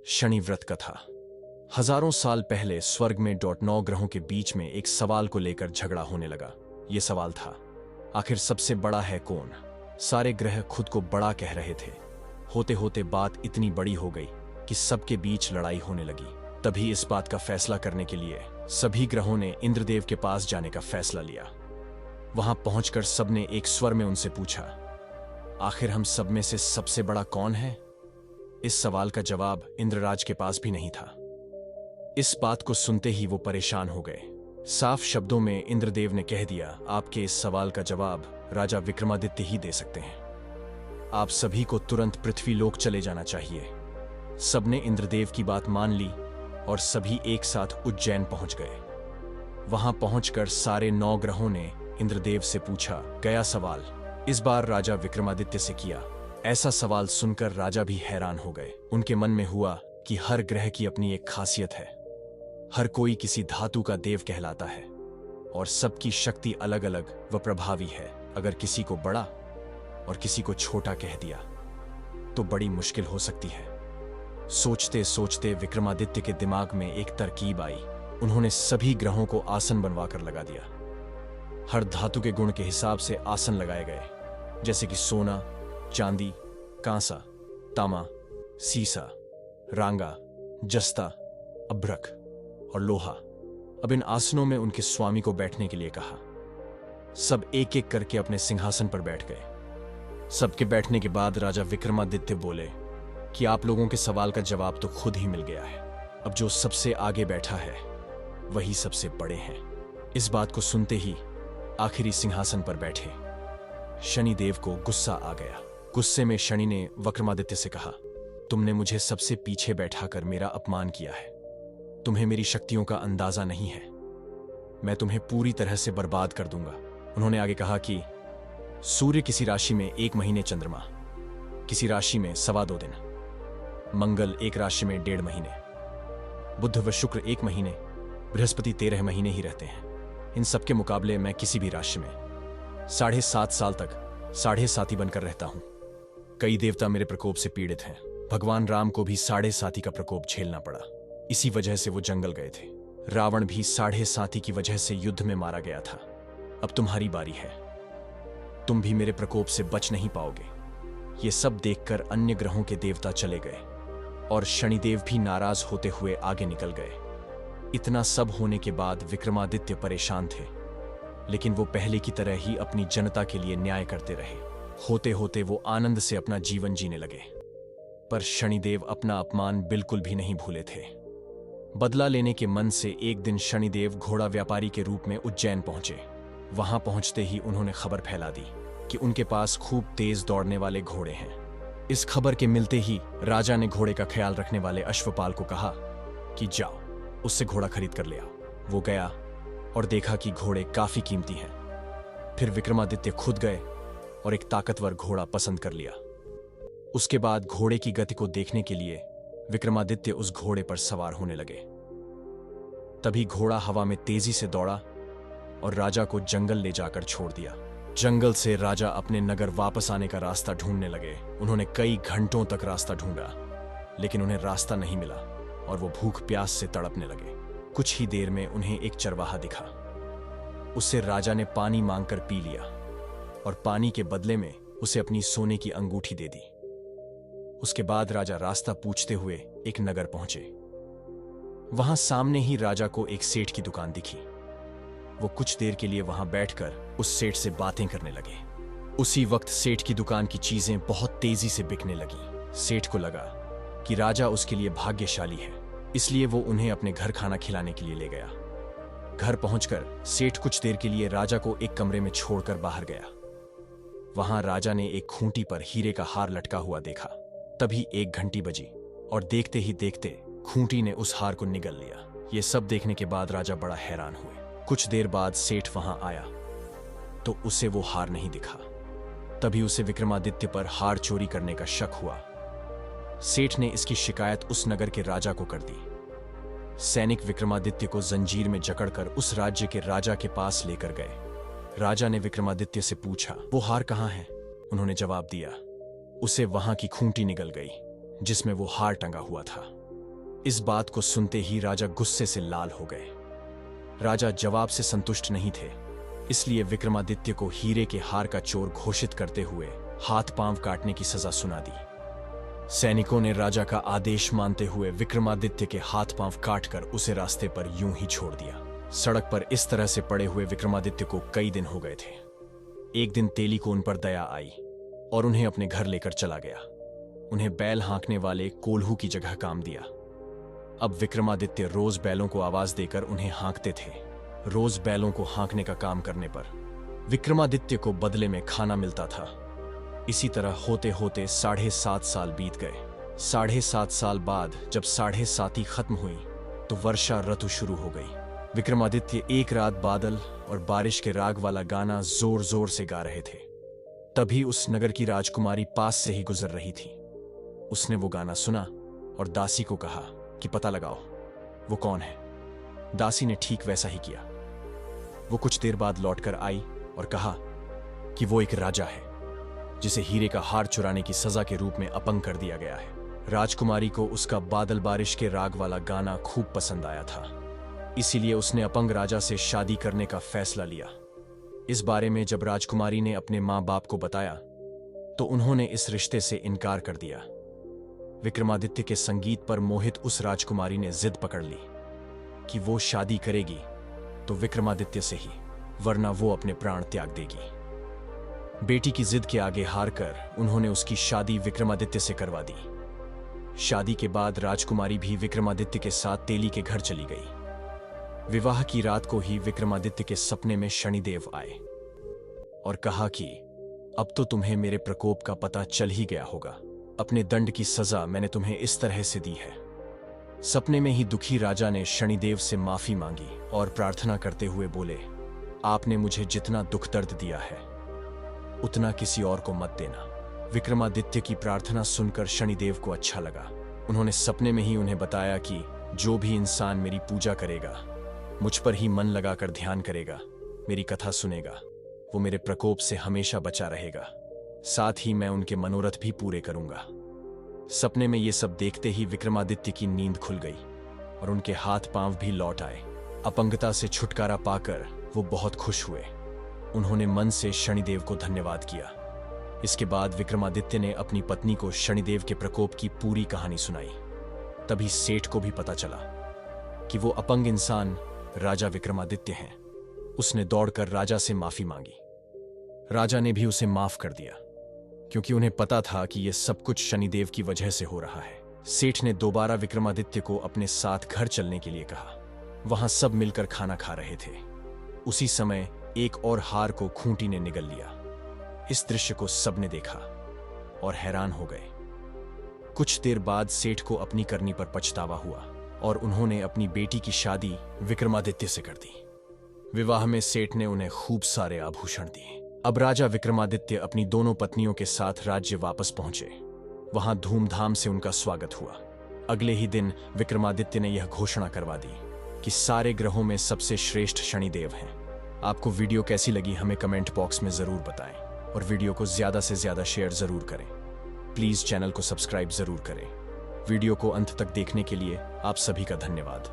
शनि व्रत कथा। हजारों साल पहले स्वर्ग में 9 ग्रहों के बीच में एक सवाल को लेकर झगड़ा होने लगा। ये सवाल था, आखिर सबसे बड़ा है कौन? सारे ग्रह खुद को बड़ा कह रहे थे। होते होते बात इतनी बड़ी हो गई कि सबके बीच लड़ाई होने लगी। तभी इस बात का फैसला करने के लिए सभी ग्रहों ने इंद्रदेव के पास जाने का फैसला लिया। वहां पहुंचकर सबने एक स्वर में उनसे पूछा, आखिर हम सब में से सबसे बड़ा कौन है? इस सवाल का जवाब इंद्रराज के पास भी नहीं था। इस बात को सुनते ही वो परेशान हो गए। साफ शब्दों में इंद्रदेव ने कह दिया, आपके इस सवाल का जवाब राजा विक्रमादित्य ही दे सकते हैं। आप सभी को तुरंत पृथ्वी लोक चले जाना चाहिए। सबने इंद्रदेव की बात मान ली और सभी एक साथ उज्जैन पहुंच गए। वहां पहुंचकर सारे 9 ग्रहों ने इंद्रदेव से पूछा गया सवाल इस बार राजा विक्रमादित्य से किया। ऐसा सवाल सुनकर राजा भी हैरान हो गए। उनके मन में हुआ कि हर ग्रह की अपनी एक खासियत है। हर कोई किसी धातु का देव कहलाता है और सबकी शक्ति अलग अलग व प्रभावी है। अगर किसी को बड़ा और किसी को छोटा कह दिया तो बड़ी मुश्किल हो सकती है। सोचते सोचते विक्रमादित्य के दिमाग में एक तरकीब आई। उन्होंने सभी ग्रहों को आसन बनवाकर लगा दिया। हर धातु के गुण के हिसाब से आसन लगाए गए, जैसे कि सोना, चांदी, कांसा, तामा, सीसा, रांगा, जस्ता, अभ्रक और लोहा। अब इन आसनों में उनके स्वामी को बैठने के लिए कहा। सब एक एक करके अपने सिंहासन पर बैठ गए। सबके बैठने के बाद राजा विक्रमादित्य बोले कि आप लोगों के सवाल का जवाब तो खुद ही मिल गया है। अब जो सबसे आगे बैठा है वही सबसे बड़े हैं। इस बात को सुनते ही आखिरी सिंहासन पर बैठे शनिदेव को गुस्सा आ गया। गुस्से में शनि ने विक्रमादित्य से कहा, तुमने मुझे सबसे पीछे बैठाकर मेरा अपमान किया है। तुम्हें मेरी शक्तियों का अंदाजा नहीं है। मैं तुम्हें पूरी तरह से बर्बाद कर दूंगा। उन्होंने आगे कहा कि सूर्य किसी राशि में 1 महीने, चंद्रमा किसी राशि में 2.25 दिन, मंगल एक राशि में 1.5 महीने, बुध व शुक्र 1 महीने, बृहस्पति 13 महीने ही रहते हैं। इन सबके मुकाबले मैं किसी भी राशि में 7.5 साल तक 7.5 बनकर रहता हूं। कई देवता मेरे प्रकोप से पीड़ित हैं। भगवान राम को भी 7.5 का प्रकोप झेलना पड़ा। इसी वजह से वो जंगल गए थे। रावण भी 7.5 की वजह से युद्ध में मारा गया था। अब तुम्हारी बारी है। तुम भी मेरे प्रकोप से बच नहीं पाओगे। ये सब देखकर अन्य ग्रहों के देवता चले गए और शनिदेव भी नाराज होते हुए आगे निकल गए। इतना सब होने के बाद विक्रमादित्य परेशान थे, लेकिन वो पहले की तरह ही अपनी जनता के लिए न्याय करते रहे। होते होते वो आनंद से अपना जीवन जीने लगे। पर शनिदेव अपना अपमान बिल्कुल भी नहीं भूले थे। बदला लेने के मन से एक दिन शनिदेव घोड़ा व्यापारी के रूप में उज्जैन पहुंचे। वहां पहुंचते ही उन्होंने खबर फैला दी कि उनके पास खूब तेज दौड़ने वाले घोड़े हैं। इस खबर के मिलते ही राजा ने घोड़े का ख्याल रखने वाले अश्वपाल को कहा कि जाओ उससे घोड़ा खरीद कर ले आओ। वो गया और देखा कि घोड़े काफी कीमती हैं। फिर विक्रमादित्य खुद गए और एक ताकतवर घोड़ा पसंद कर लिया। उसके बाद घोड़े की गति को देखने के लिए विक्रमादित्य उस घोड़े पर सवार होने लगे। तभी घोड़ा हवा में तेजी से दौड़ा और राजा को जंगल ले जाकर छोड़ दिया। जंगल से राजा अपने नगर वापस आने का रास्ता ढूंढने लगे। उन्होंने कई घंटों तक रास्ता ढूंढा, लेकिन उन्हें रास्ता नहीं मिला और वो भूख प्यास से तड़पने लगे। कुछ ही देर में उन्हें एक चरवाहा दिखा। उससे राजा ने पानी मांगकर पी लिया और पानी के बदले में उसे अपनी सोने की अंगूठी दे दी। उसके बाद राजा रास्ता पूछते हुए एक नगर पहुंचे। वहां सामने ही राजा को एक सेठ की दुकान दिखी। वो कुछ देर के लिए वहां बैठकर उस सेठ से बातें करने लगे। उसी वक्त सेठ की दुकान की चीजें बहुत तेजी से बिकने लगी। सेठ को लगा कि राजा उसके लिए भाग्यशाली है, इसलिए वो उन्हें अपने घर खाना खिलाने के लिए ले गया। घर पहुंचकर सेठ कुछ देर के लिए राजा को एक कमरे में छोड़कर बाहर गया। वहां राजा ने एक खूंटी पर हीरे का हार लटका हुआ देखा। तभी 1 घंटी बजी और देखते ही देखते खूंटी ने उस हार को निगल लिया। ये सब देखने के बाद राजा बड़ा हैरान हुए। कुछ देर बाद सेठ वहां आया तो उसे वो हार नहीं दिखा। तभी उसे विक्रमादित्य पर हार चोरी करने का शक हुआ। सेठ ने इसकी शिकायत उस नगर के राजा को कर दी। सैनिक विक्रमादित्य को जंजीर में जकड़कर उस राज्य के राजा के पास लेकर गए। राजा ने विक्रमादित्य से पूछा, वो हार कहाँ है? उन्होंने जवाब दिया, उसे वहां की खूंटी निगल गई जिसमें वो हार टंगा हुआ था। इस बात को सुनते ही राजा गुस्से से लाल हो गए। राजा जवाब से संतुष्ट नहीं थे, इसलिए विक्रमादित्य को हीरे के हार का चोर घोषित करते हुए हाथ पांव काटने की सजा सुना दी। सैनिकों ने राजा का आदेश मानते हुए विक्रमादित्य के हाथ पांव काटकर उसे रास्ते पर यूं ही छोड़ दिया। सड़क पर इस तरह से पड़े हुए विक्रमादित्य को कई दिन हो गए थे। एक दिन तेली को उन पर दया आई और उन्हें अपने घर लेकर चला गया। उन्हें बैल हाँकने वाले कोल्हू की जगह काम दिया। अब विक्रमादित्य रोज बैलों को आवाज देकर उन्हें हाँकते थे। रोज बैलों को हाँकने का काम करने पर विक्रमादित्य को बदले में खाना मिलता था। इसी तरह होते होते 7.5 साल बीत गए। 7.5 साल बाद जब 7.5 खत्म हुई तो वर्षा ऋतु शुरू हो गई। विक्रमादित्य एक रात बादल और बारिश के राग वाला गाना जोर जोर से गा रहे थे। तभी उस नगर की राजकुमारी पास से ही गुजर रही थी। उसने वो गाना सुना और दासी को कहा कि पता लगाओ वो कौन है। दासी ने ठीक वैसा ही किया। वो कुछ देर बाद लौटकर आई और कहा कि वो एक राजा है जिसे हीरे का हार चुराने की सजा के रूप में अपंग कर दिया गया है। राजकुमारी को उसका बादल बारिश के राग वाला गाना खूब पसंद आया था, इसीलिए उसने अपंग राजा से शादी करने का फैसला लिया। इस बारे में जब राजकुमारी ने अपने माँ बाप को बताया तो उन्होंने इस रिश्ते से इनकार कर दिया। विक्रमादित्य के संगीत पर मोहित उस राजकुमारी ने जिद पकड़ ली कि वो शादी करेगी तो विक्रमादित्य से ही, वरना वो अपने प्राण त्याग देगी। बेटी की जिद के आगे हारकर उन्होंने उसकी शादी विक्रमादित्य से करवा दी। शादी के बाद राजकुमारी भी विक्रमादित्य के साथ तेली के घर चली गई। विवाह की रात को ही विक्रमादित्य के सपने में शनिदेव आए और कहा कि अब तो तुम्हें मेरे प्रकोप का पता चल ही गया होगा। अपने दंड की सजा मैंने तुम्हें इस तरह से दी है। सपने में ही दुखी राजा ने शनिदेव से माफी मांगी और प्रार्थना करते हुए बोले, आपने मुझे जितना दुख दर्द दिया है उतना किसी और को मत देना। विक्रमादित्य की प्रार्थना सुनकर शनिदेव को अच्छा लगा। उन्होंने सपने में ही उन्हें बताया कि जो भी इंसान मेरी पूजा करेगा, मुझ पर ही मन लगाकर ध्यान करेगा, मेरी कथा सुनेगा, वो मेरे प्रकोप से हमेशा बचा रहेगा। साथ ही मैं उनके मनोरथ भी पूरे करूंगा। सपने में ये सब देखते ही विक्रमादित्य की नींद खुल गई और उनके हाथ पांव भी लौट आए। अपंगता से छुटकारा पाकर वो बहुत खुश हुए। उन्होंने मन से शनिदेव को धन्यवाद किया। इसके बाद विक्रमादित्य ने अपनी पत्नी को शनिदेव के प्रकोप की पूरी कहानी सुनाई। तभी सेठ को भी पता चला कि वो अपंग इंसान राजा विक्रमादित्य हैं। उसने दौड़कर राजा से माफी मांगी। राजा ने भी उसे माफ कर दिया, क्योंकि उन्हें पता था कि यह सब कुछ शनिदेव की वजह से हो रहा है। सेठ ने दोबारा विक्रमादित्य को अपने साथ घर चलने के लिए कहा। वहां सब मिलकर खाना खा रहे थे। उसी समय एक और हार को खूंटी ने निगल लिया। इस दृश्य को सबने देखा और हैरान हो गए। कुछ देर बाद सेठ को अपनी करनी पर पछतावा हुआ और उन्होंने अपनी बेटी की शादी विक्रमादित्य से कर दी। विवाह में सेठ ने उन्हें खूब सारे आभूषण दिए। अब राजा विक्रमादित्य अपनी दोनों पत्नियों के साथ राज्य वापस पहुंचे। वहां धूमधाम से उनका स्वागत हुआ। अगले ही दिन विक्रमादित्य ने यह घोषणा करवा दी कि सारे ग्रहों में सबसे श्रेष्ठ शनिदेव हैं। आपको वीडियो कैसी लगी हमें कमेंट बॉक्स में जरूर बताएं और वीडियो को ज्यादा से ज्यादा शेयर जरूर करें। प्लीज चैनल को सब्सक्राइब जरूर करें। वीडियो को अंत तक देखने के लिए आप सभी का धन्यवाद।